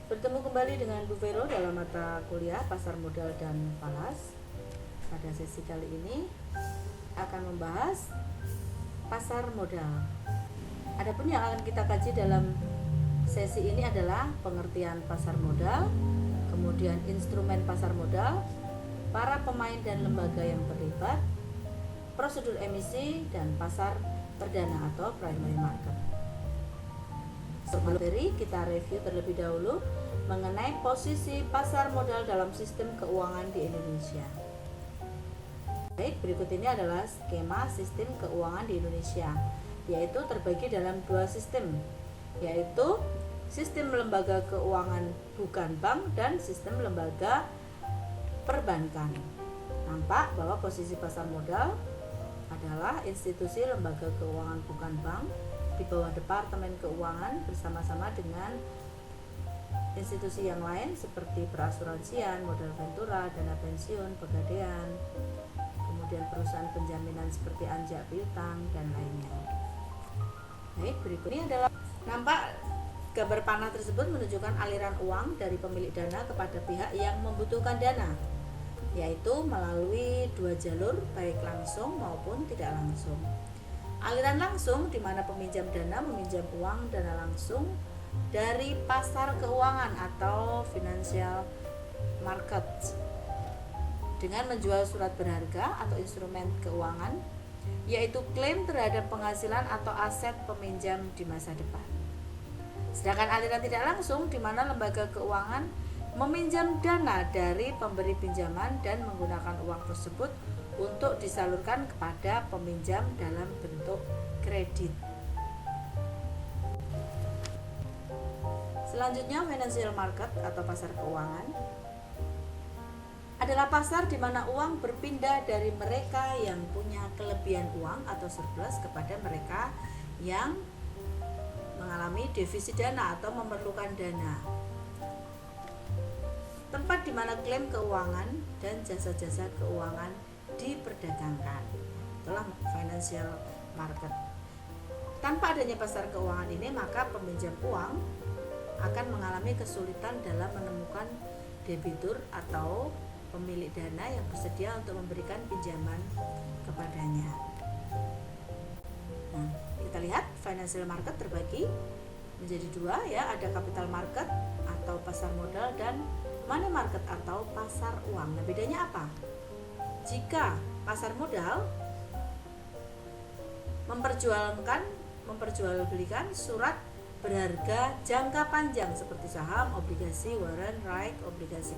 Bertemu kembali dengan Bu Vero dalam mata kuliah Pasar Modal dan Falas. Pada sesi kali ini akan membahas pasar modal. Adapun yang akan kita kaji dalam sesi ini adalah pengertian pasar modal, kemudian instrumen pasar modal, para pemain dan lembaga yang terlibat, prosedur emisi, dan pasar perdana atau primary market. Sebelum kita review terlebih dahulu mengenai posisi pasar modal dalam sistem keuangan di Indonesia. Baik, berikut ini adalah skema sistem keuangan di Indonesia, yaitu terbagi dalam dua sistem, yaitu sistem lembaga keuangan bukan bank dan sistem lembaga perbankan. Nampak bahwa posisi pasar modal adalah institusi lembaga keuangan bukan bank di bawah Departemen Keuangan bersama-sama dengan institusi yang lain seperti perasuransian, modal ventura, dana pensiun, pegadaian, kemudian perusahaan penjaminan seperti anjak piutang dan lainnya. Baik, berikut ini adalah nampak gambar panah tersebut menunjukkan aliran uang dari pemilik dana kepada pihak yang membutuhkan dana, yaitu melalui dua jalur, baik langsung maupun tidak langsung. Aliran langsung di mana peminjam dana meminjam uang dana langsung dari pasar keuangan atau financial market dengan menjual surat berharga atau instrumen keuangan, yaitu klaim terhadap penghasilan atau aset peminjam di masa depan. Sedangkan aliran tidak langsung di mana lembaga keuangan meminjam dana dari pemberi pinjaman dan menggunakan uang tersebut untuk disalurkan kepada peminjam dalam bentuk kredit. Selanjutnya, financial market atau pasar keuangan adalah pasar di mana uang berpindah dari mereka yang punya kelebihan uang atau surplus kepada mereka yang mengalami defisit dana atau memerlukan dana. Tempat di mana klaim keuangan dan jasa-jasa keuangan diperdagangkan. Itulah financial market. Tanpa adanya pasar keuangan ini, maka peminjam uang akan mengalami kesulitan dalam menemukan debitur atau pemilik dana yang bersedia untuk memberikan pinjaman kepadanya. Nah, kita lihat financial market terbagi menjadi dua, ya, ada capital market atau pasar modal dan money market atau pasar uang. Nah, bedanya apa? Jika pasar modal memperjualbelikan surat berharga jangka panjang seperti saham, obligasi, warrant, right, obligasi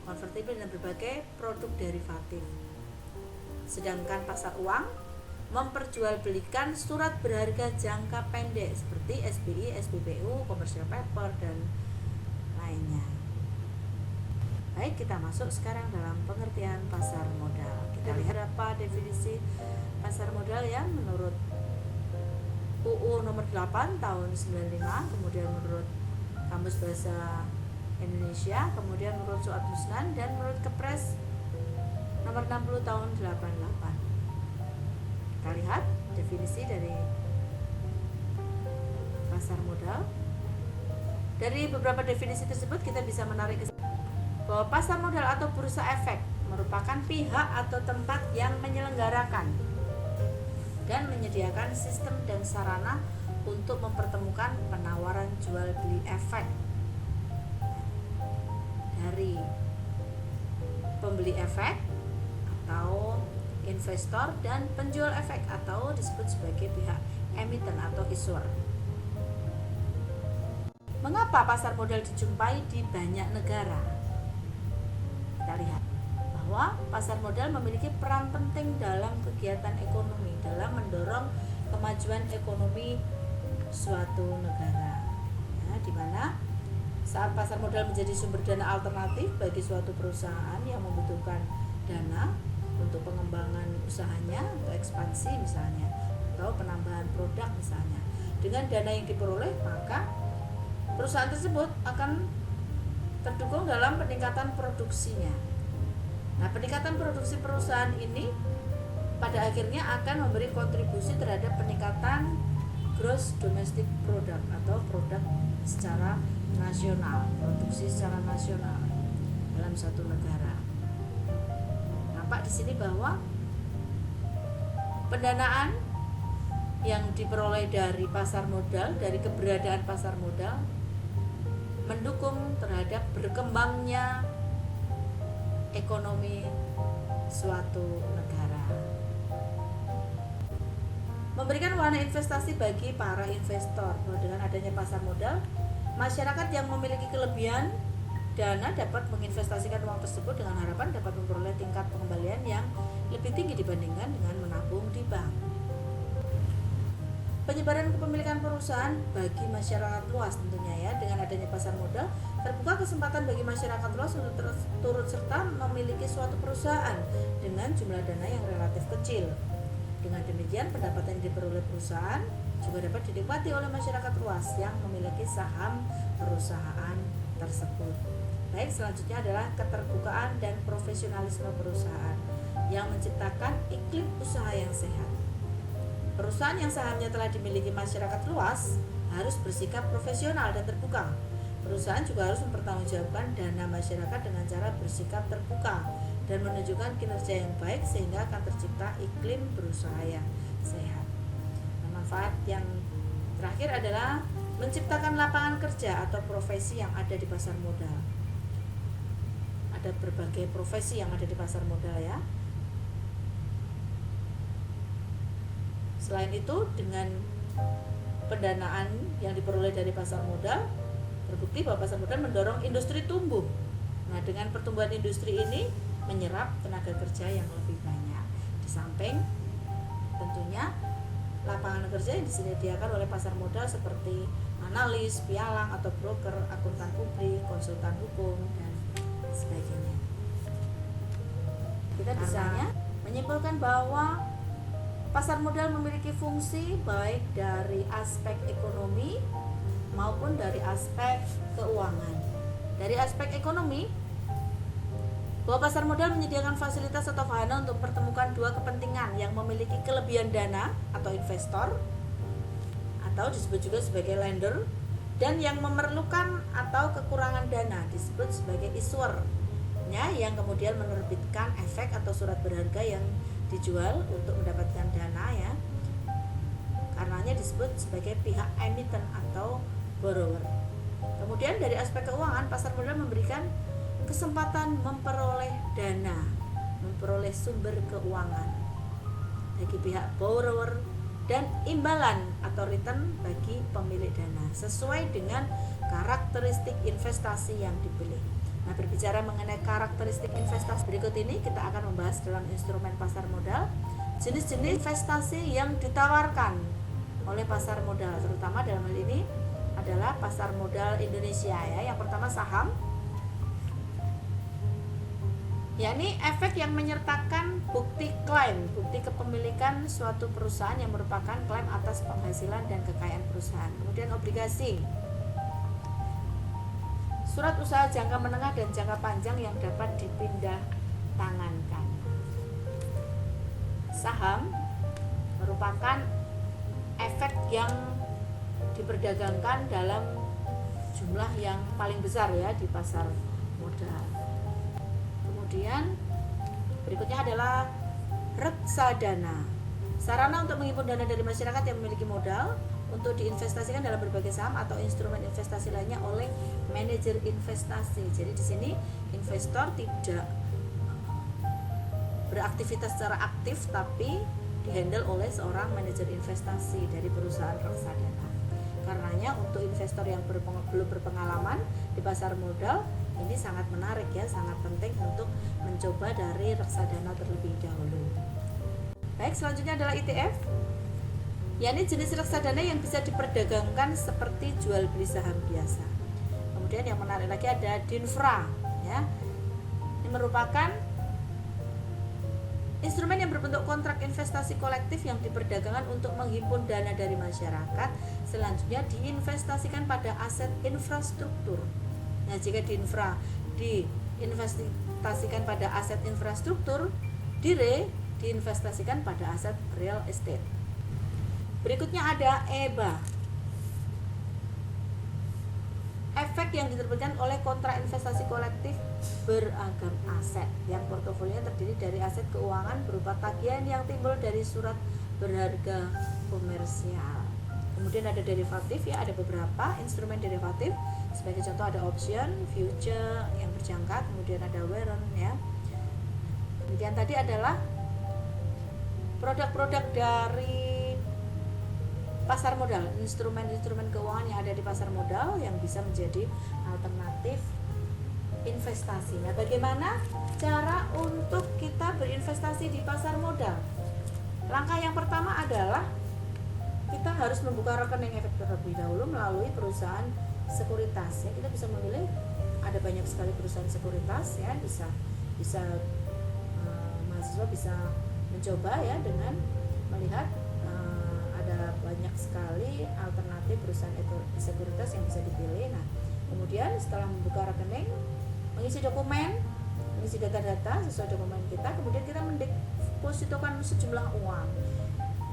konvertibel dan berbagai produk derivatif. Sedangkan pasar uang memperjualbelikan surat berharga jangka pendek seperti SBI, SPBU, commercial paper dan lainnya. Baik, kita masuk sekarang dalam pengertian pasar modal. Kita lihat berapa definisi pasar modal ya menurut UU nomor 8 tahun 95, kemudian menurut Kamus Bahasa Indonesia, kemudian menurut Suat Musnan, dan menurut Kepres nomor 60 tahun 88. Kita lihat definisi dari pasar modal. Dari beberapa definisi tersebut kita bisa menarik bahwa pasar modal atau bursa efek merupakan pihak atau tempat yang menyelenggarakan dan menyediakan sistem dan sarana untuk mempertemukan penawaran jual beli efek dari pembeli efek atau investor dan penjual efek atau disebut sebagai pihak emiten atau issuer. Mengapa pasar modal dijumpai di banyak negara? Kita lihat bahwa pasar modal memiliki peran penting dalam kegiatan ekonomi, dalam mendorong kemajuan ekonomi suatu negara, ya, di mana saat pasar modal menjadi sumber dana alternatif bagi suatu perusahaan yang membutuhkan dana untuk pengembangan usahanya, untuk ekspansi misalnya, atau penambahan produk misalnya. Dengan dana yang diperoleh, maka perusahaan tersebut akan terdukung dalam peningkatan produksinya. Nah, peningkatan produksi perusahaan ini pada akhirnya akan memberi kontribusi terhadap peningkatan gross domestic product atau produk secara nasional, produksi secara nasional dalam satu negara. Nampak di sini bahwa pendanaan yang diperoleh dari pasar modal, dari keberadaan pasar modal, mendukung terhadap berkembangnya ekonomi suatu negara. Memberikan warna investasi bagi para investor. Dengan adanya pasar modal, masyarakat yang memiliki kelebihan dana dapat menginvestasikan uang tersebut dengan harapan dapat memperoleh tingkat pengembalian yang lebih tinggi dibandingkan dengan menabung di bank. Penyebaran kepemilikan perusahaan bagi masyarakat luas tentunya ya. Dengan adanya pasar modal, terbuka kesempatan bagi masyarakat luas untuk turut serta memiliki suatu perusahaan dengan jumlah dana yang relatif kecil. Dengan demikian, pendapatan yang diperoleh perusahaan juga dapat dinikmati oleh masyarakat luas yang memiliki saham perusahaan tersebut. Baik, selanjutnya adalah keterbukaan dan profesionalisme perusahaan yang menciptakan iklim usaha yang sehat. Perusahaan yang sahamnya telah dimiliki masyarakat luas harus bersikap profesional dan terbuka. Perusahaan juga harus mempertanggungjawabkan dana masyarakat dengan cara bersikap terbuka dan menunjukkan kinerja yang baik sehingga akan tercipta iklim berusaha yang sehat. Nah, manfaat yang terakhir adalah menciptakan lapangan kerja atau profesi yang ada di pasar modal. Ada berbagai profesi yang ada di pasar modal ya. Selain itu, dengan pendanaan yang diperoleh dari pasar modal, terbukti bahwa pasar modal mendorong industri tumbuh. Nah, dengan pertumbuhan industri ini menyerap tenaga kerja yang lebih banyak. Di samping tentunya lapangan kerja yang disediakan oleh pasar modal seperti analis, pialang atau broker, akuntan publik, konsultan hukum, dan sebagainya. Kita bisa menyimpulkan bahwa pasar modal memiliki fungsi baik dari aspek ekonomi maupun dari aspek keuangan. Dari aspek ekonomi, bahwa pasar modal menyediakan fasilitas atau wahana untuk mempertemukan dua kepentingan yang memiliki kelebihan dana atau investor atau disebut juga sebagai lender, dan yang memerlukan atau kekurangan dana disebut sebagai issuer, yang kemudian menerbitkan efek atau surat berharga yang dijual untuk mendapatkan dana ya. Karenanya disebut sebagai pihak emiten atau borrower. Kemudian dari aspek keuangan, pasar modal memberikan kesempatan memperoleh dana, memperoleh sumber keuangan bagi pihak borrower dan imbalan atau return bagi pemilik dana sesuai dengan karakteristik investasi yang dipilih. Nah, berbicara mengenai karakteristik investasi berikut ini, kita akan membahas dalam instrumen pasar modal jenis-jenis investasi yang ditawarkan oleh pasar modal, terutama dalam hal ini adalah pasar modal Indonesia ya. Yang pertama saham, yakni efek yang menyertakan bukti klaim, bukti kepemilikan suatu perusahaan yang merupakan klaim atas penghasilan dan kekayaan perusahaan. Kemudian obligasi, surat usaha jangka menengah dan jangka panjang yang dapat dipindah tangankan. Saham merupakan efek yang diperdagangkan dalam jumlah yang paling besar ya di pasar modal. Kemudian berikutnya adalah reksadana, sarana untuk menghimpun dana dari masyarakat yang memiliki modal untuk diinvestasikan dalam berbagai saham atau instrumen investasi lainnya oleh manajer investasi. Jadi di sini investor tidak beraktivitas secara aktif, tapi dihandle oleh seorang manajer investasi dari perusahaan reksadana. Karenanya untuk investor yang belum berpengalaman di pasar modal, ini sangat menarik ya, sangat penting untuk mencoba dari reksadana terlebih dahulu. Baik, selanjutnya adalah ETF, yakni jenis reksadana yang bisa diperdagangkan seperti jual beli saham biasa. Kemudian yang menarik lagi ada DINFRA ya. Ini merupakan instrumen yang berbentuk kontrak investasi kolektif yang diperdagangkan untuk menghimpun dana dari masyarakat, selanjutnya diinvestasikan pada aset infrastruktur. Nah, jika DINFRA diinvestasikan pada aset infrastruktur, DIRE diinvestasikan pada aset real estate. Berikutnya ada EBA. efek yang diterbitkan oleh kontrak investasi kolektif beragam aset yang portofolionya terdiri dari aset keuangan berupa tagihan yang timbul dari surat berharga komersial. Kemudian ada derivatif, ya, ada beberapa instrumen derivatif. Sebagai contoh ada option, future yang berjangka, kemudian ada warrant, ya. Kemudian tadi adalah produk-produk dari pasar modal, instrumen-instrumen keuangan yang ada di pasar modal yang bisa menjadi alternatif investasi. Nah, bagaimana cara untuk kita berinvestasi di pasar modal? Langkah yang pertama adalah kita harus membuka rekening efek terlebih dahulu melalui perusahaan sekuritas. Ya, kita bisa memilih, ada banyak sekali perusahaan sekuritas, ya, bisa mahasiswa bisa mencoba, ya, dengan melihat ada banyak sekali alternatif perusahaan sekuritas yang bisa dipilih. Nah, kemudian setelah membuka rekening, mengisi dokumen, mengisi data-data sesuai dokumen kita, kemudian kita mendepositokan sejumlah uang.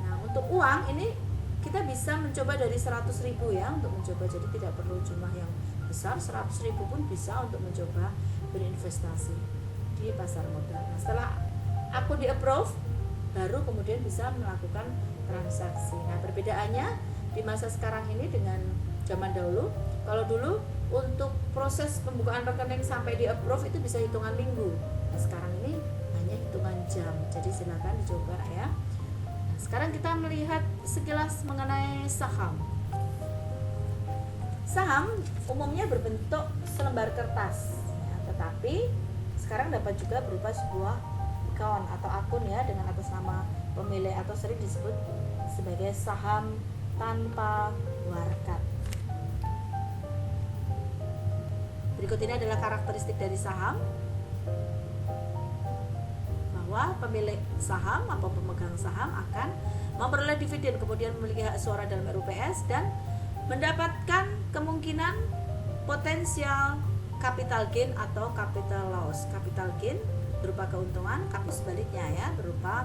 Nah, untuk uang ini kita bisa mencoba dari 100.000, ya, untuk mencoba, jadi tidak perlu jumlah yang besar. 100.000 pun bisa untuk mencoba berinvestasi di pasar modal. Nah, setelah akun di approve, baru kemudian bisa melakukan transaksi. Nah, perbedaannya di masa sekarang ini dengan zaman dahulu, kalau dulu untuk proses pembukaan rekening sampai di approve itu bisa hitungan minggu. Nah, sekarang ini hanya hitungan jam. Jadi silakan dicoba, ya. Nah, sekarang kita melihat sekilas mengenai saham. Saham umumnya berbentuk selembar kertas, ya, tetapi sekarang dapat juga berupa sebuah account atau akun, ya, dengan atas nama pemilik atau sering disebut sebagai saham tanpa warakat. Berikut ini adalah karakteristik dari saham, bahwa pemilik saham atau pemegang saham akan memperoleh dividen, kemudian memiliki hak suara dalam RUPS dan mendapatkan kemungkinan potensial capital gain atau capital loss. Capital gain berupa keuntungan, sebaliknya, ya, berupa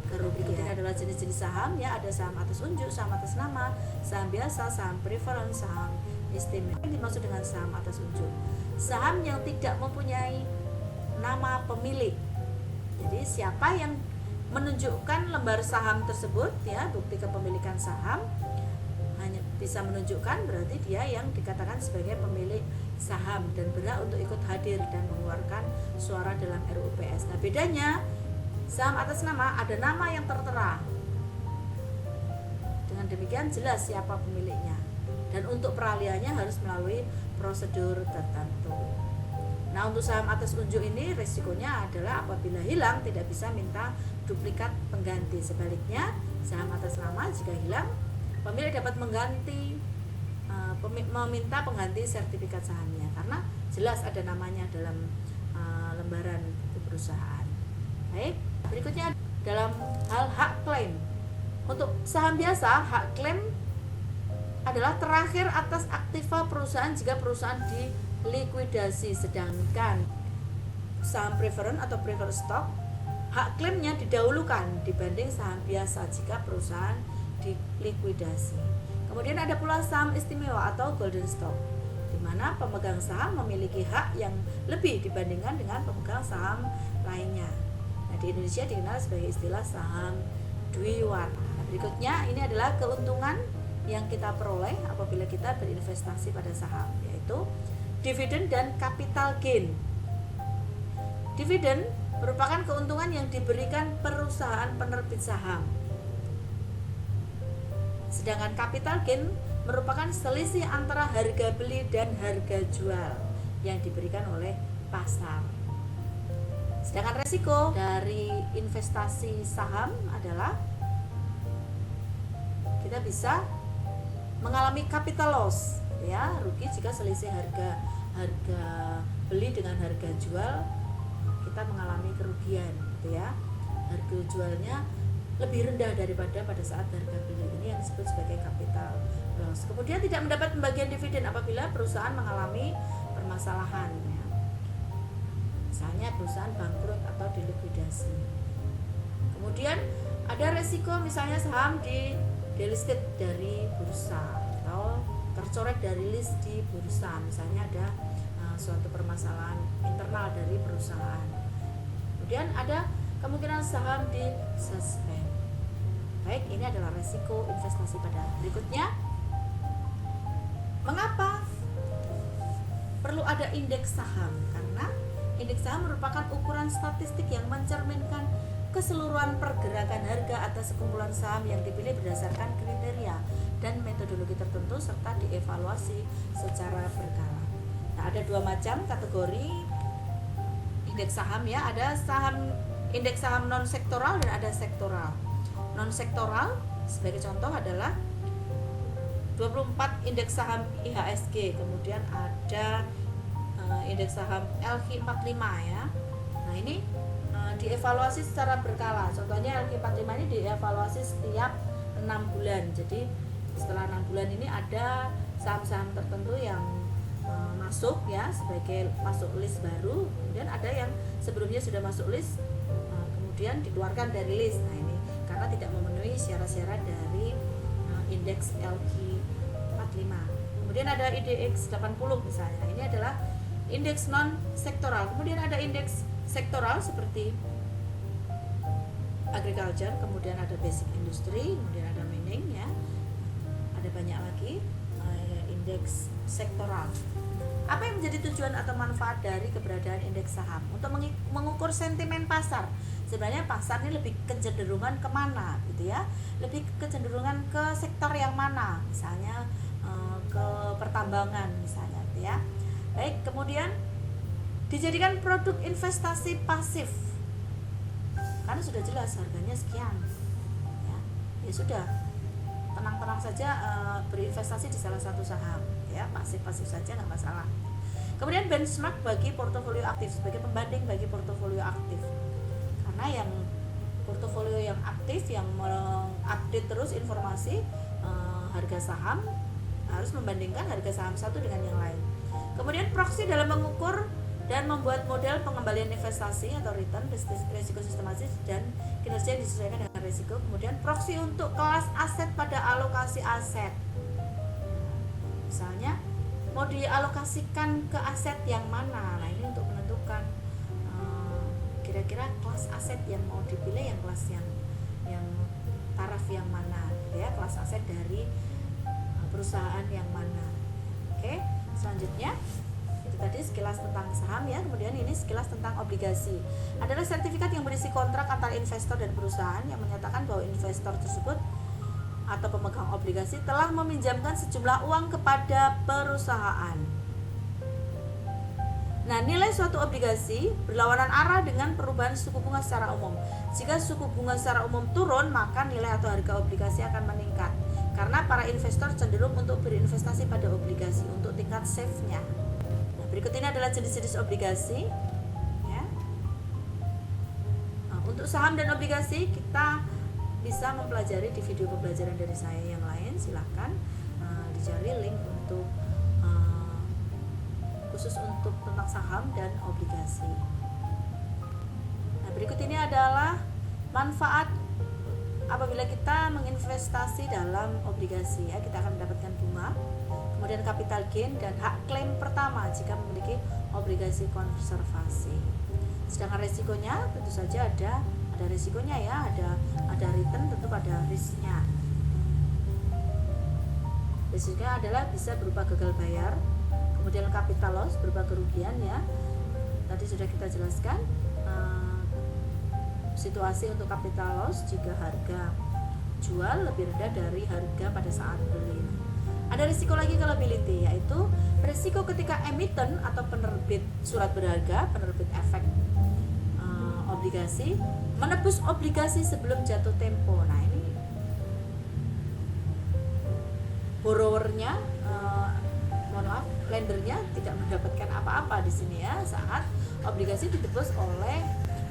kerugian. Ini adalah jenis-jenis saham, ya, ada saham atas unjuk, saham atas nama, saham biasa, saham preference, saham istimewa. Yang dimaksud dengan saham atas unjuk, saham yang tidak mempunyai nama pemilik. Jadi siapa yang menunjukkan lembar saham tersebut, ya, bukti kepemilikan saham hanya bisa menunjukkan, berarti dia yang dikatakan sebagai pemilik saham dan berhak untuk ikut hadir dan mengeluarkan suara dalam RUPS. Nah, bedanya saham atas nama ada nama yang tertera. Dengan demikian jelas siapa pemiliknya. Dan untuk peralihannya harus melalui prosedur tertentu. Nah, untuk saham atas unjuk ini risikonya adalah apabila hilang tidak bisa minta duplikat pengganti. Sebaliknya, saham atas nama jika hilang, pemilik dapat mengganti, meminta pengganti sertifikat sahamnya karena jelas ada namanya dalam lembaran perusahaan. Baik, berikutnya dalam hal hak klaim. Untuk saham biasa, hak klaim adalah terakhir atas aktiva perusahaan jika perusahaan dilikuidasi, sedangkan saham preference atau preferred stock hak klaimnya didahulukan dibanding saham biasa jika perusahaan dilikuidasi. Kemudian ada pula saham istimewa atau golden stock, di mana pemegang saham memiliki hak yang lebih dibandingkan dengan pemegang saham lainnya. Nah, di Indonesia dikenal sebagai istilah saham dwiwarna. Nah, berikutnya ini adalah keuntungan yang kita peroleh apabila kita berinvestasi pada saham, yaitu dividen dan capital gain. Dividen merupakan keuntungan yang diberikan perusahaan penerbit saham. Sedangkan capital gain merupakan selisih antara harga beli dan harga jual yang diberikan oleh pasar. Sedangkan resiko dari investasi saham adalah kita bisa mengalami capital loss, ya, rugi jika selisih harga beli dengan harga jual kita mengalami kerugian, gitu ya. Harga jualnya lebih rendah daripada pada saat harga beli, ini yang disebut sebagai capital loss. Kemudian tidak mendapat pembagian dividen apabila perusahaan mengalami permasalahan, ya. Misalnya perusahaan bangkrut atau dilikuidasi. Kemudian ada resiko misalnya saham di delisted dari bursa atau tercoret dari list di bursa, misalnya ada suatu permasalahan internal dari perusahaan. Kemudian ada kemungkinan saham di suspend. Baik, ini adalah resiko investasi pada berikutnya. Mengapa perlu ada indeks saham? Karena indeks saham merupakan ukuran statistik yang mencerminkan keseluruhan pergerakan harga atas sekumpulan saham yang dipilih berdasarkan kriteria dan metodologi tertentu serta dievaluasi secara berkala. Nah, ada dua macam kategori indeks saham ya, ada indeks saham non sektoral dan ada sektoral. Non sektoral sebagai contoh adalah 24 indeks saham IHSG, kemudian ada indeks saham LQ45 ya. Nah, ini dievaluasi secara berkala. Contohnya LQ45 ini dievaluasi setiap 6 bulan. Jadi setelah 6 bulan ini ada saham-saham tertentu yang masuk ya sebagai masuk list baru, kemudian ada yang sebelumnya sudah masuk list kemudian dikeluarkan dari list. Nah, ini karena tidak memenuhi syarat-syarat dari indeks LQ45. Kemudian ada IDX 80 misalnya. Nah, ini adalah indeks non sektoral. Kemudian ada indeks sektoral seperti agriculture, kemudian ada basic industry, kemudian ada mining ya. Ada banyak lagi indeks sektoral. Apa yang menjadi tujuan atau manfaat dari keberadaan indeks saham? Untuk mengukur sentimen pasar. Sebenarnya pasar ini lebih kecenderungan kemana gitu ya, lebih kecenderungan ke sektor yang mana, misalnya ke pertambangan misalnya gitu ya. Baik, kemudian dijadikan produk investasi pasif karena sudah jelas harganya sekian ya sudah, tenang-tenang saja berinvestasi di salah satu saham ya, pasif-pasif saja nggak masalah. Kemudian benchmark bagi portofolio aktif, sebagai pembanding bagi portofolio aktif, karena yang portofolio yang aktif yang mengupdate terus informasi harga saham harus membandingkan harga saham satu dengan yang lain. Kemudian proxy dalam mengukur dan membuat model pengembalian investasi atau return, risiko sistematis dan kinerja yang disesuaikan dengan risiko. Kemudian proxy untuk kelas aset pada alokasi aset. Misalnya mau dialokasikan ke aset yang mana. Nah, ini untuk menentukan kira-kira kelas aset yang mau dipilih, yang kelas yang taraf yang mana ya, kelas aset dari perusahaan yang mana. Oke, selanjutnya itu tadi sekilas tentang saham ya. Kemudian ini sekilas tentang obligasi. Adalah sertifikat yang berisi kontrak antara investor dan perusahaan yang menyatakan bahwa investor tersebut atau pemegang obligasi telah meminjamkan sejumlah uang kepada perusahaan. Nah, nilai suatu obligasi berlawanan arah dengan perubahan suku bunga secara umum. Jika suku bunga secara umum turun, maka nilai atau harga obligasi akan meningkat. Karena para investor cenderung untuk berinvestasi pada obligasi untuk tingkat safe-nya. Nah, berikut ini adalah jenis-jenis obligasi. Ya. Nah, untuk saham dan obligasi kita bisa mempelajari di video pembelajaran dari saya yang lain. Silahkan dicari link untuk khusus untuk tentang saham dan obligasi. Nah, berikut ini adalah manfaat apabila kita menginvestasi dalam obligasi ya. Kita akan mendapatkan bunga, kemudian capital gain dan hak klaim pertama jika memiliki obligasi konservasi. Sedangkan resikonya tentu saja ada resikonya ya, ada return, tentu ada risknya. Risikonya adalah bisa berupa gagal bayar, kemudian capital loss berupa kerugian ya. Tadi sudah kita jelaskan situasi untuk capital loss jika harga jual lebih rendah dari harga pada saat beli. Ada risiko lagi liability, yaitu risiko ketika emiten atau penerbit surat berharga, penerbit efek obligasi menebus obligasi sebelum jatuh tempo. Nah, ini borrowernya lendernya tidak mendapatkan apa-apa di sini ya saat obligasi ditebus oleh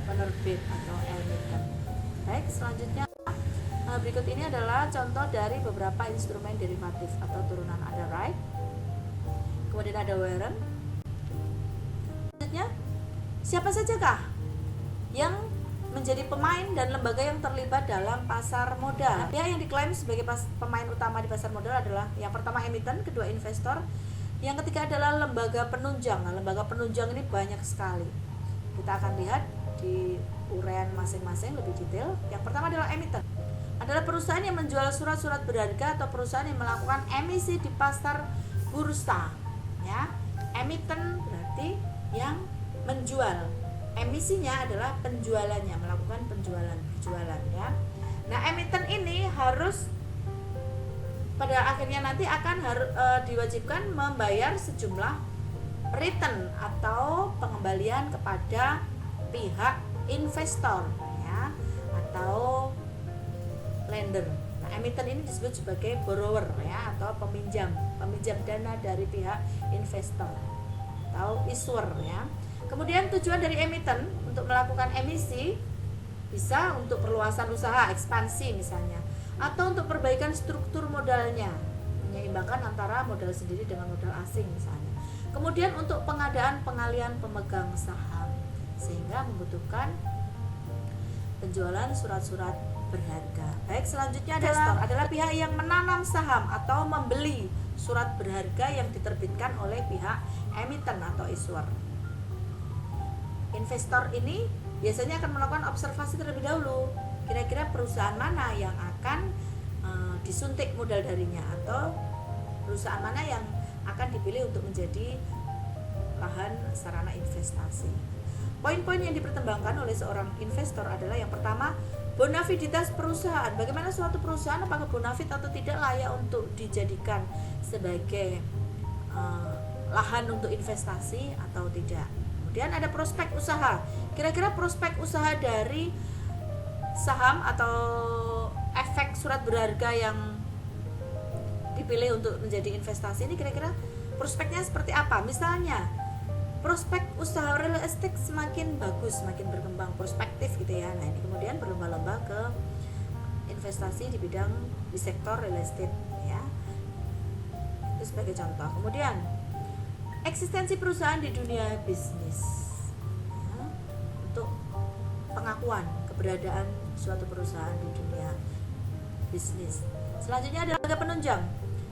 penerbit atau emiten. Baik, selanjutnya berikut ini adalah contoh dari beberapa instrumen derivatif atau turunan. Ada right, kemudian ada warrant. Selanjutnya, siapa sajakah yang menjadi pemain dan lembaga yang terlibat dalam pasar modal. Pihak yang diklaim sebagai pemain utama di pasar modal adalah yang pertama emiten, kedua investor, yang ketiga adalah lembaga penunjang. Nah, lembaga penunjang ini banyak sekali. Kita akan lihat di uraian masing-masing lebih detail. Yang pertama adalah emiten. Adalah perusahaan yang menjual surat-surat berharga atau perusahaan yang melakukan emisi di pasar bursa. Ya, emiten berarti yang menjual. Emisinya adalah penjualannya, melakukan penjualan ya. Nah, emiten ini harus pada akhirnya nanti akan diwajibkan membayar sejumlah return atau pengembalian kepada pihak investor ya, atau lender. Nah, emiten ini disebut sebagai borrower ya, atau peminjam dana dari pihak investor atau issuer ya. Kemudian tujuan dari emiten untuk melakukan emisi bisa untuk perluasan usaha, ekspansi misalnya, atau untuk perbaikan struktur modalnya, menyeimbangkan antara modal sendiri dengan modal asing misalnya. Kemudian untuk pengadaan pengalian pemegang saham, sehingga membutuhkan penjualan surat-surat berharga. Baik, selanjutnya adalah pihak yang menanam saham atau membeli surat berharga yang diterbitkan oleh pihak emiten atau issuer. Investor ini biasanya akan melakukan observasi terlebih dahulu, kira-kira perusahaan mana yang akan disuntik modal darinya, atau perusahaan mana yang akan dipilih untuk menjadi lahan sarana investasi. Poin-poin yang dipertimbangkan oleh seorang investor adalah yang pertama, bonafiditas perusahaan. Bagaimana suatu perusahaan, apakah bonafid atau tidak layak untuk dijadikan sebagai lahan untuk investasi atau tidak. Kemudian ada prospek usaha. Kira-kira prospek usaha dari saham atau efek surat berharga yang dipilih untuk menjadi investasi ini, kira-kira prospeknya seperti apa? Misalnya, prospek usaha real estate semakin bagus, semakin berkembang, prospektif gitu ya. Nah, ini kemudian berlomba-lomba ke investasi di sektor real estate ya. Itu sebagai contoh. Kemudian eksistensi perusahaan di dunia bisnis ya, untuk pengakuan keberadaan suatu perusahaan di dunia bisnis. Selanjutnya adalah lembaga penunjang,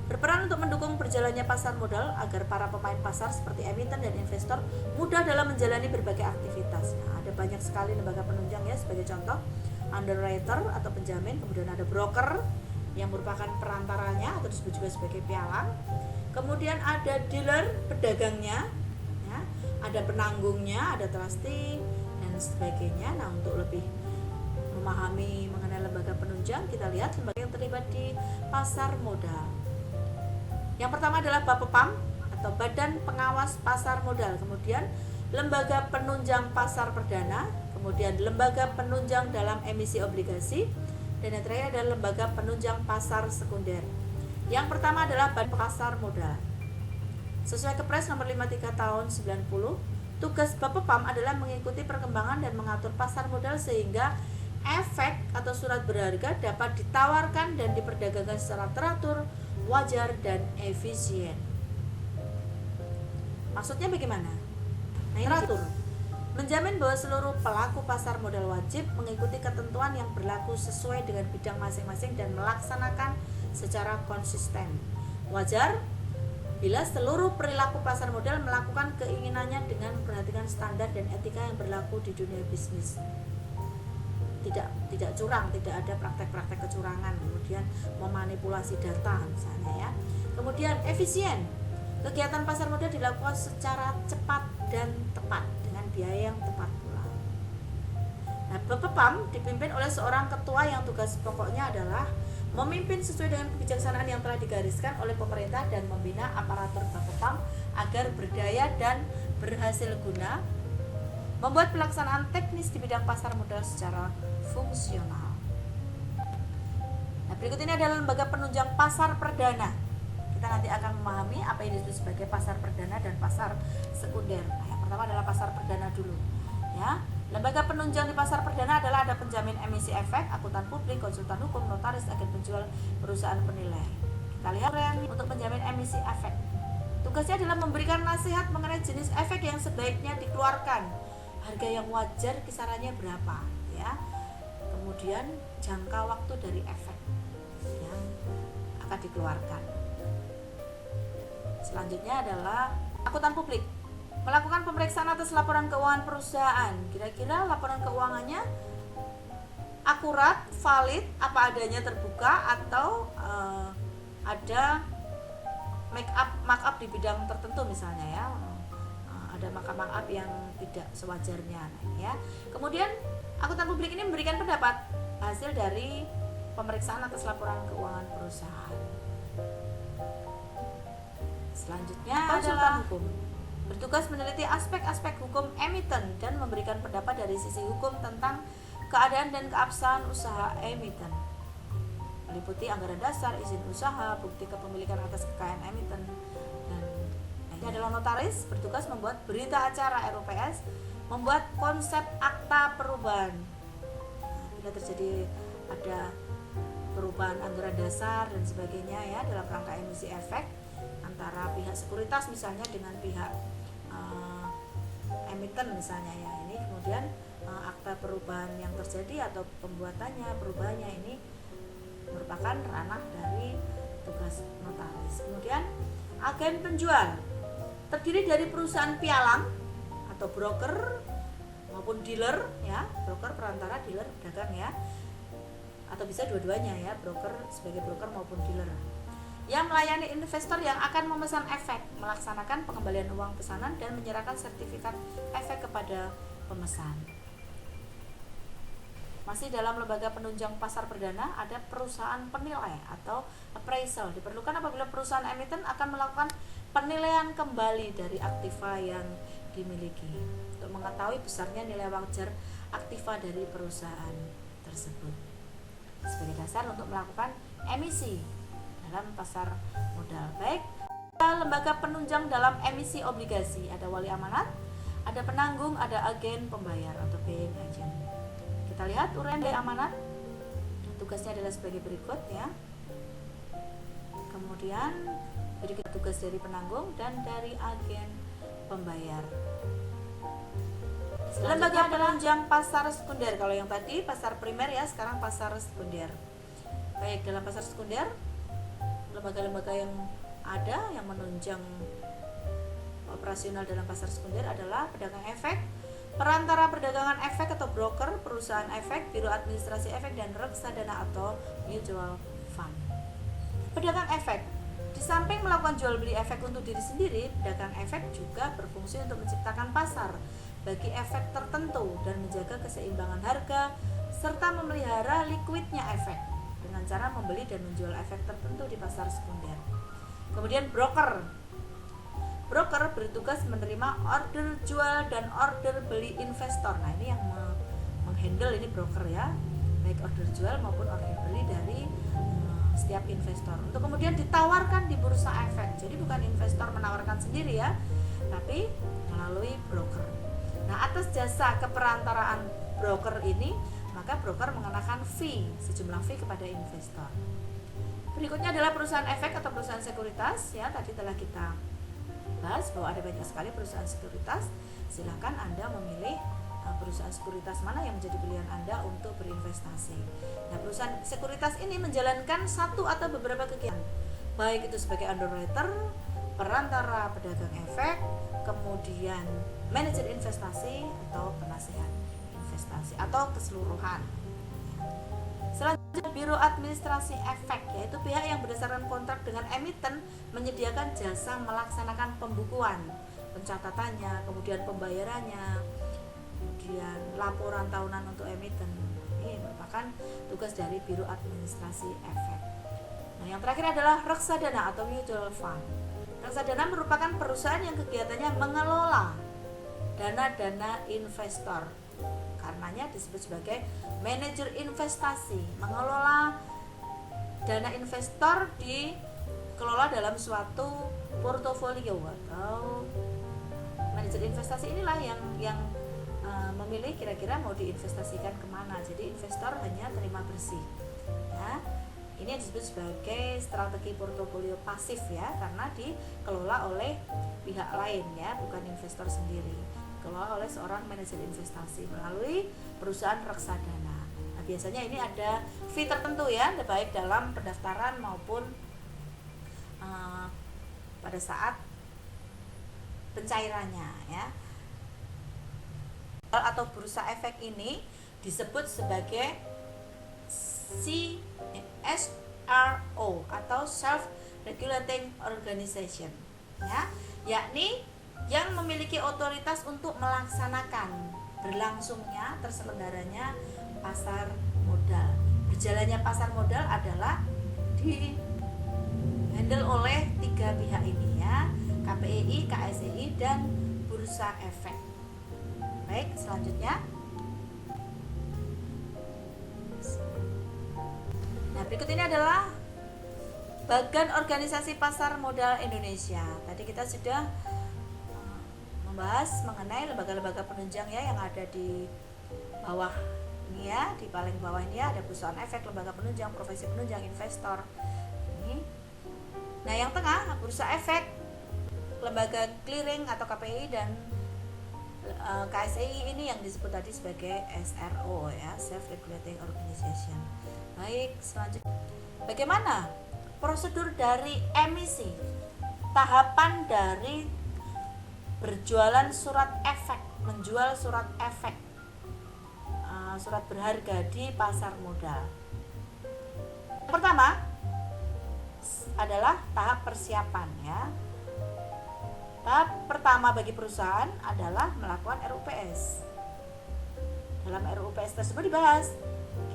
berperan untuk mendukung berjalannya pasar modal agar para pemain pasar seperti emiten dan investor mudah dalam menjalani berbagai aktivitas. Nah, ada banyak sekali lembaga penunjang ya, sebagai contoh underwriter atau penjamin, kemudian ada broker yang merupakan perantaranya atau disebut juga sebagai pialang. Kemudian ada dealer, pedagangnya ya, ada penanggungnya, ada trustee dan sebagainya. Nah, untuk lebih memahami mengenai lembaga penunjang, kita lihat lembaga yang terlibat di pasar modal. Yang pertama adalah BAPEPAM atau Badan Pengawas Pasar Modal, kemudian lembaga penunjang pasar perdana, kemudian lembaga penunjang dalam emisi obligasi, dan yang terakhir adalah lembaga penunjang pasar sekunder. Yang pertama adalah Badan Pasar Modal. Sesuai Kepres nomor 53 tahun 90, tugas BAPEPAM adalah mengikuti perkembangan dan mengatur pasar modal sehingga efek atau surat berharga dapat ditawarkan dan diperdagangkan secara teratur, wajar, dan efisien. Maksudnya bagaimana? Nah, ini teratur. Menjamin bahwa seluruh pelaku pasar modal wajib mengikuti ketentuan yang berlaku sesuai dengan bidang masing-masing dan melaksanakan secara konsisten. Wajar bila seluruh perilaku pasar modal melakukan keinginannya dengan memperhatikan standar dan etika yang berlaku di dunia bisnis. Tidak curang, tidak ada praktek-praktek kecurangan, kemudian memanipulasi data misalnya ya. Kemudian efisien. Kegiatan pasar modal dilakukan secara cepat dan tepat dengan biaya yang tepat pula. Nah, BAPEPAM dipimpin oleh seorang ketua yang tugas pokoknya adalah memimpin sesuai dengan kebijaksanaan yang telah digariskan oleh pemerintah dan membina aparatur BAPEPAM agar berdaya dan berhasil guna, membuat pelaksanaan teknis di bidang pasar modal secara fungsional. Nah, berikut ini adalah lembaga penunjang pasar perdana. Kita nanti akan memahami apa yang disebut sebagai pasar perdana dan pasar sekunder. Nah, yang pertama adalah pasar perdana dulu. Ya, lembaga penunjang di pasar perdana adalah ada penjamin emisi efek, akuntan publik, konsultan hukum, notaris, agen penjual, perusahaan penilai. Kita lihat untuk penjamin emisi efek. Tugasnya adalah memberikan nasihat mengenai jenis efek yang sebaiknya dikeluarkan, harga yang wajar kisarannya berapa, ya. ya. Kemudian jangka waktu dari efek yang akan dikeluarkan. Selanjutnya adalah akuntan publik, melakukan pemeriksaan atas laporan keuangan perusahaan. Kira-kira laporan keuangannya akurat, valid, apa adanya terbuka, atau ada markup di bidang tertentu misalnya ya. Ada markup yang tidak sewajarnya ya. Kemudian akuntan publik ini memberikan pendapat hasil dari pemeriksaan atas laporan keuangan perusahaan. Selanjutnya adalah hukum, bertugas meneliti aspek-aspek hukum emiten dan memberikan pendapat dari sisi hukum tentang keadaan dan keabsahan usaha emiten, meliputi anggaran dasar, izin usaha, bukti kepemilikan atas kekayaan emiten. Dan ini adalah notaris, bertugas membuat berita acara RUPS, membuat konsep akta perubahan. Bila terjadi ada perubahan anggaran dasar dan sebagainya ya dalam rangka emisi efek antara pihak sekuritas misalnya dengan pihak emiten misalnya ya, ini kemudian akta perubahan yang terjadi atau perubahannya ini merupakan ranah dari tugas notaris. Kemudian agen penjual terdiri dari perusahaan pialang atau broker maupun dealer ya, broker perantara, dealer pedagang ya, atau bisa dua-duanya ya, broker sebagai broker maupun dealer, yang melayani investor yang akan memesan efek, melaksanakan pengembalian uang pesanan dan menyerahkan sertifikat efek kepada pemesan. Masih dalam lembaga penunjang pasar perdana ada perusahaan penilai atau appraisal, diperlukan apabila perusahaan emiten akan melakukan penilaian kembali dari aktiva yang dimiliki untuk mengetahui besarnya nilai wajar aktiva dari perusahaan tersebut sebagai dasar untuk melakukan emisi dalam pasar modal. Baik, lembaga penunjang dalam emisi obligasi ada wali amanat, ada penanggung, ada agen pembayar atau paying agent. Kita lihat uraian dari amanat, tugasnya adalah sebagai berikut ya. Kemudian berikut tugas dari penanggung dan dari agen pembayar. Lembaga penunjang pasar sekunder, kalau yang tadi pasar primer ya, sekarang pasar sekunder. Baik, dalam pasar sekunder lembaga-lembaga yang ada yang menunjang operasional dalam pasar sekunder adalah pedagang efek, perantara perdagangan efek atau broker, perusahaan efek, biro administrasi efek, dan reksadana atau mutual fund. Pedagang efek, di samping melakukan jual beli efek untuk diri sendiri, pedagang efek juga berfungsi untuk menciptakan pasar bagi efek tertentu dan menjaga keseimbangan harga serta memelihara likuidnya efek dengan cara membeli dan menjual efek tertentu di pasar sekunder. Kemudian broker bertugas menerima order jual dan order beli investor. Nah, ini yang menghandle ini broker ya, baik order jual maupun order beli dari setiap investor untuk kemudian ditawarkan di bursa efek. Jadi bukan investor menawarkan sendiri ya, tapi melalui broker. Nah, atas jasa keperantaraan broker ini, maka broker mengenakan sejumlah fee kepada investor. Berikutnya adalah perusahaan efek atau perusahaan sekuritas ya, tadi telah kita bahas bahwa ada banyak sekali perusahaan sekuritas. Silakan Anda memilih perusahaan sekuritas mana yang menjadi pilihan Anda untuk berinvestasi. Nah, perusahaan sekuritas ini menjalankan satu atau beberapa kegiatan, baik itu sebagai underwriter, perantara pedagang efek, kemudian manajer investasi atau penasehat investasi atau keseluruhan. Selanjutnya biro administrasi efek, yaitu pihak yang berdasarkan kontrak dengan emiten menyediakan jasa melaksanakan pembukuan, pencatatannya, kemudian pembayarannya, kemudian laporan tahunan untuk emiten. Ini merupakan tugas dari biro administrasi efek. Nah, yang terakhir adalah reksadana atau mutual fund. Reksadana merupakan perusahaan yang kegiatannya mengelola dana-dana investor. Karenanya disebut sebagai manajer investasi, mengelola dana investor dikelola dalam suatu portofolio atau manajer investasi inilah yang memilih kira-kira mau diinvestasikan kemana. Jadi investor hanya terima bersih ya. Ini disebut sebagai strategi portofolio pasif ya, karena dikelola oleh pihak lain ya, bukan investor sendiri. dikelola oleh seorang manajer investasi melalui perusahaan reksadana. Nah, biasanya ini ada fee tertentu ya, baik dalam pendaftaran maupun pada saat pencairannya ya. Atau bursa efek ini disebut sebagai CSRO atau Self Regulating Organization ya, yakni yang memiliki otoritas untuk melaksanakan berlangsungnya terselenggaranya pasar modal. Berjalannya pasar modal adalah di handle oleh 3 pihak ini ya, KPEI, KSEI, dan bursa efek. Baik, selanjutnya. Nah, berikut ini adalah Badan Organisasi Pasar Modal Indonesia. Tadi kita sudah membahas mengenai lembaga-lembaga penunjang ya yang ada di bawah ini ya, di paling bawah ini ya, ada perusahaan efek, lembaga penunjang, profesi penunjang, investor. Ini. Nah, yang tengah bursa efek, lembaga clearing atau KPI dan KSEI ini yang disebut tadi sebagai SRO ya, Self Regulating Organization. Baik, selanjutnya. Bagaimana prosedur dari emisi? Tahapan dari berjualan surat efek, menjual surat efek, surat berharga di pasar modal. Pertama adalah tahap persiapan ya. Tahap pertama bagi perusahaan adalah melakukan RUPS. Dalam RUPS tersebut dibahas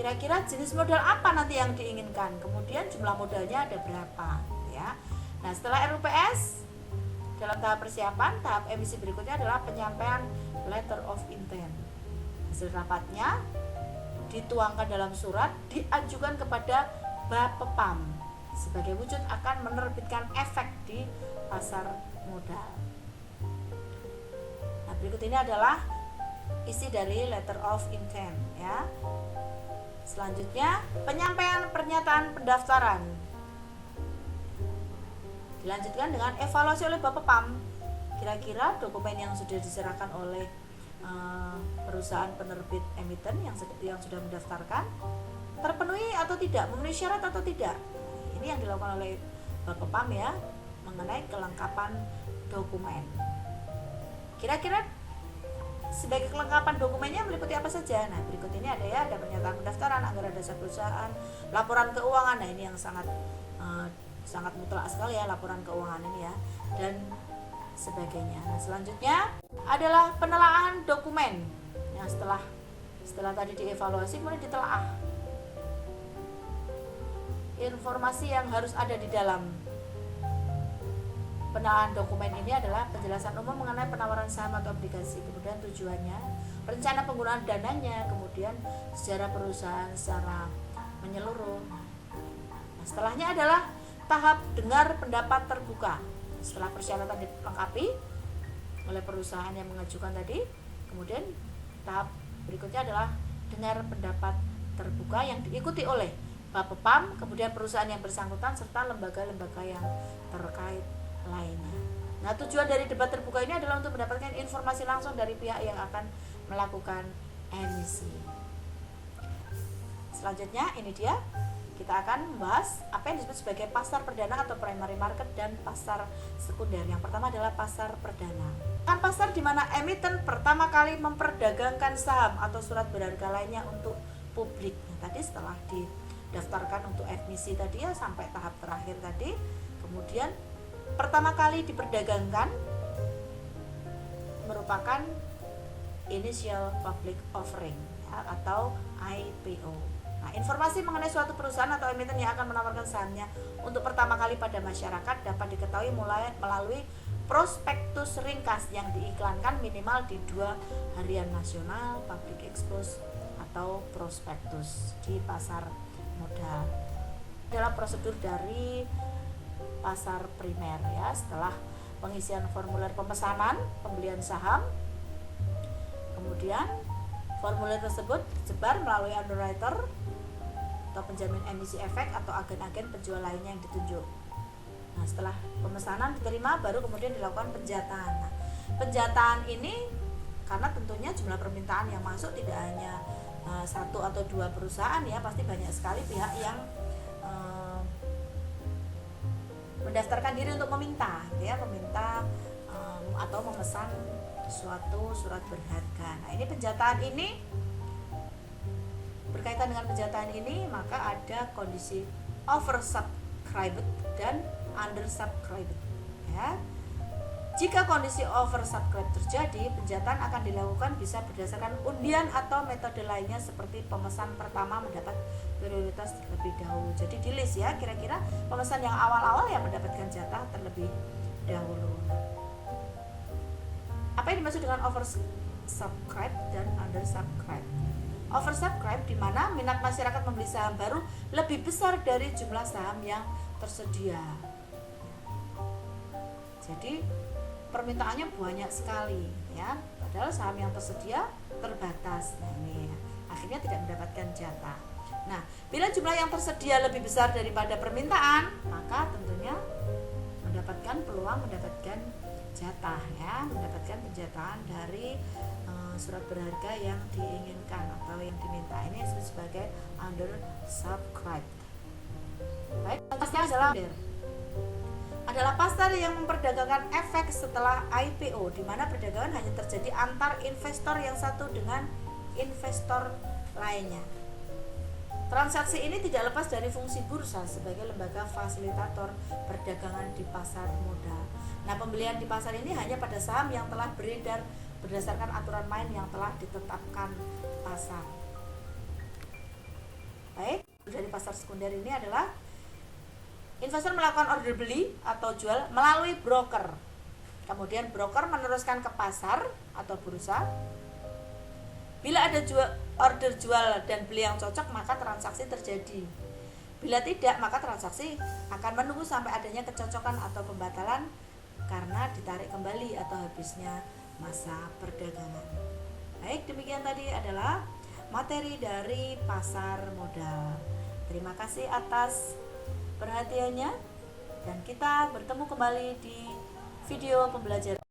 kira-kira jenis modal apa nanti yang diinginkan, kemudian jumlah modalnya ada berapa ya. Nah, setelah RUPS, dalam tahap persiapan, tahap emisi berikutnya adalah penyampaian letter of intent. Hasil rapatnya dituangkan dalam surat, diajukan kepada Bapepam sebagai wujud akan menerbitkan efek di pasar modal. Nah, berikut ini adalah isi dari letter of intent ya. Selanjutnya, penyampaian pernyataan pendaftaran. Dilanjutkan dengan evaluasi oleh Bapepam. Kira-kira dokumen yang sudah diserahkan oleh perusahaan penerbit emiten yang sudah mendaftarkan terpenuhi atau tidak, memenuhi syarat atau tidak. Ini yang dilakukan oleh Bapepam ya, mengenai kelengkapan dokumen. Kira-kira sebagai kelengkapan dokumennya meliputi apa saja? Nah, berikut ini ada ya, ada pernyataan pendaftaran, anggaran dasar perusahaan, laporan keuangan. Nah, ini yang sangat mutlak sekali ya, laporan keuangan ini ya, dan sebagainya. Nah, selanjutnya adalah penelaahan dokumen. Nah, setelah tadi dievaluasi kemudian ditelaah. Informasi yang harus ada di dalam penelaahan dokumen ini adalah penjelasan umum mengenai penawaran saham atau obligasi, kemudian tujuannya, rencana penggunaan dananya, kemudian sejarah perusahaan secara menyeluruh. Nah, setelahnya adalah tahap dengar pendapat terbuka. Setelah persyaratan dilengkapi oleh perusahaan yang mengajukan tadi, kemudian tahap berikutnya adalah dengar pendapat terbuka yang diikuti oleh Bapepam, kemudian perusahaan yang bersangkutan serta lembaga-lembaga yang terkait lainnya. Nah, tujuan dari debat terbuka ini adalah untuk mendapatkan informasi langsung dari pihak yang akan melakukan emisi. Selanjutnya ini dia, kita akan membahas apa yang disebut sebagai pasar perdana atau primary market dan pasar sekunder. Yang pertama adalah pasar perdana. Kan pasar di mana emiten pertama kali memperdagangkan saham atau surat berharga lainnya untuk publik. Nah, tadi setelah didaftarkan untuk emisi tadi ya, sampai tahap terakhir tadi, kemudian pertama kali diperdagangkan merupakan initial public offering ya, atau IPO. Nah, informasi mengenai suatu perusahaan atau emiten yang akan menawarkan sahamnya untuk pertama kali pada masyarakat dapat diketahui melalui prospektus ringkas yang diiklankan minimal di 2 harian nasional, public expose atau prospektus di pasar modal. Adalah prosedur dari pasar primer ya, setelah pengisian formulir pemesanan pembelian saham, kemudian formulir tersebut disebar melalui underwriter atau penjamin emisi efek atau agen-agen penjual lainnya yang ditunjuk. Nah, setelah pemesanan diterima baru kemudian dilakukan penjataan. Nah, penjataan ini karena tentunya jumlah permintaan yang masuk tidak hanya satu atau dua perusahaan ya, pasti banyak sekali pihak yang mendaftarkan diri untuk meminta ya, atau memesan suatu surat berharga. Nah, ini penjataan ini berkaitan dengan penjataan ini, maka ada kondisi oversubscribed dan undersubscribed ya. Jika kondisi oversubscribed terjadi, penjataan akan dilakukan bisa berdasarkan undian atau metode lainnya seperti pemesan pertama mendapat prioritas terlebih dahulu. Jadi di list ya, kira-kira pemesan yang awal-awal yang mendapatkan jatah terlebih dahulu. Apa yang dimaksud dengan oversubscribed dan undersubscribed? Oversubscribed di mana minat masyarakat membeli saham baru lebih besar dari jumlah saham yang tersedia. Jadi permintaannya banyak sekali ya, padahal saham yang tersedia terbatas. Nah, ini ya, akhirnya tidak mendapatkan jatah. Nah, bila jumlah yang tersedia lebih besar daripada permintaan, maka tentunya peluang mendapatkan jatah ya, mendapatkan penjataan dari surat berharga yang diinginkan atau yang diminta. Ini disebut sebagai undersubscribed. Baik, pasarnya adalah pasar yang memperdagangkan efek setelah IPO, di mana perdagangan hanya terjadi antar investor yang satu dengan investor lainnya. Transaksi ini tidak lepas dari fungsi bursa sebagai lembaga fasilitator perdagangan di pasar modal. Nah, pembelian di pasar ini hanya pada saham yang telah beredar berdasarkan aturan main yang telah ditetapkan pasar. Baik, dari pasar sekunder ini adalah investor melakukan order beli atau jual melalui broker. Kemudian broker meneruskan ke pasar atau bursa. Bila ada order jual dan beli yang cocok, maka transaksi terjadi. Bila tidak, maka transaksi akan menunggu sampai adanya kecocokan atau pembatalan karena ditarik kembali atau habisnya masa perdagangan. Baik, demikian tadi adalah materi dari pasar modal. Terima kasih atas perhatiannya, dan kita bertemu kembali di video pembelajaran